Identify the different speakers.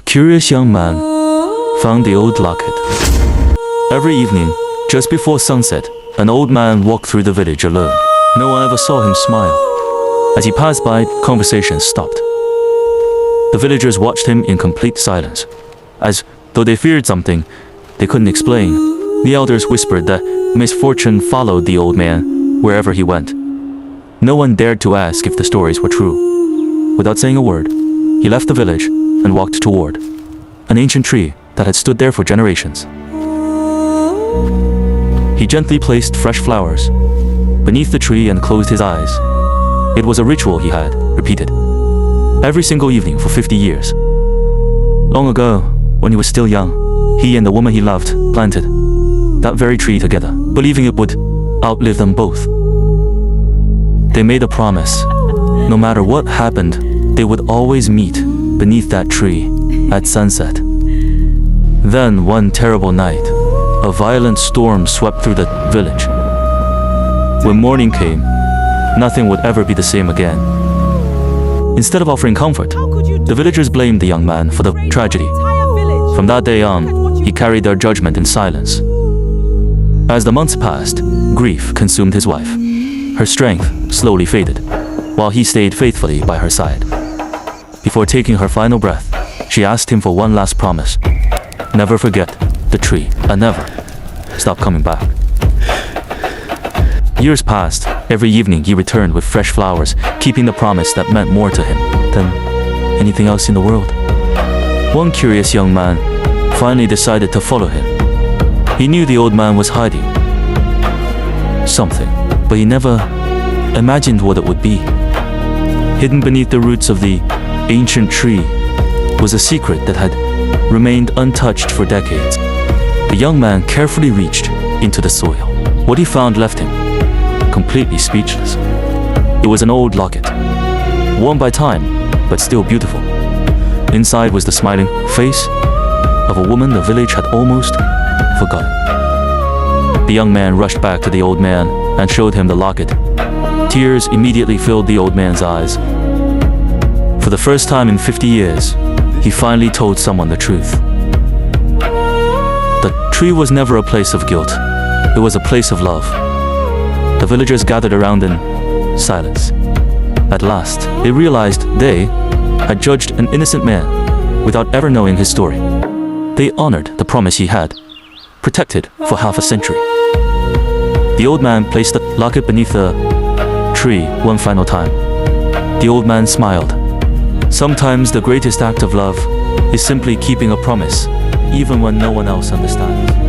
Speaker 1: curious young man found the old locket. Every evening, just before sunset, an old man walked through the village alone. No one ever saw him smile. As he passed by, conversations stopped. The villagers watched him in complete silence, as though they feared something they couldn't explain. The elders whispered that misfortune followed the old man wherever he went. No one dared to ask if the stories were true. Without saying a word, he left the village and walked toward an ancient tree that had stood there for generations. He gently placed fresh flowers beneath the tree and closed his eyes. It was a ritual he had repeated every single evening for 50 years. Long ago, when he was still young, he and the woman he loved planted that very tree together, believing it would outlive them both. They made a promise. No matter what happened, they would always meet beneath that tree at sunset. Then, one terrible night, a violent storm swept through the village. When morning came, nothing would ever be the same again. Instead of offering comfort, the villagers blamed the young man for the tragedy. From that day on, he carried their judgment in silence. As the months passed, grief consumed his wife. Her strength slowly faded, while he stayed faithfully by her side. Before taking her final breath, she asked him for one last promise. Never forget the tree, and never stop coming back. Years passed. Every evening he returned with fresh flowers, keeping the promise that meant more to him than anything else in the world. One curious young man finally decided to follow him. He knew the old man was hiding something, but he never imagined what it would be. Hidden beneath the roots of the ancient tree was a secret that had remained untouched for decades. The young man carefully reached into the soil. What he found left him completely speechless. It was an old locket, worn by time, but still beautiful. Inside was the smiling face of a woman the village had almost forgotten. The young man rushed back to the old man and showed him the locket. Tears immediately filled the old man's eyes. For the first time in 50 years, he finally told someone the truth. The tree was never a place of guilt. It was a place of love. The villagers gathered around in silence. At last, they realized they had judged an innocent man without ever knowing his story. They honored the promise he had protected for half a century. The old man placed the locket beneath the tree one final time. The old man smiled. Sometimes the greatest act of love is simply keeping a promise, even when no one else understands.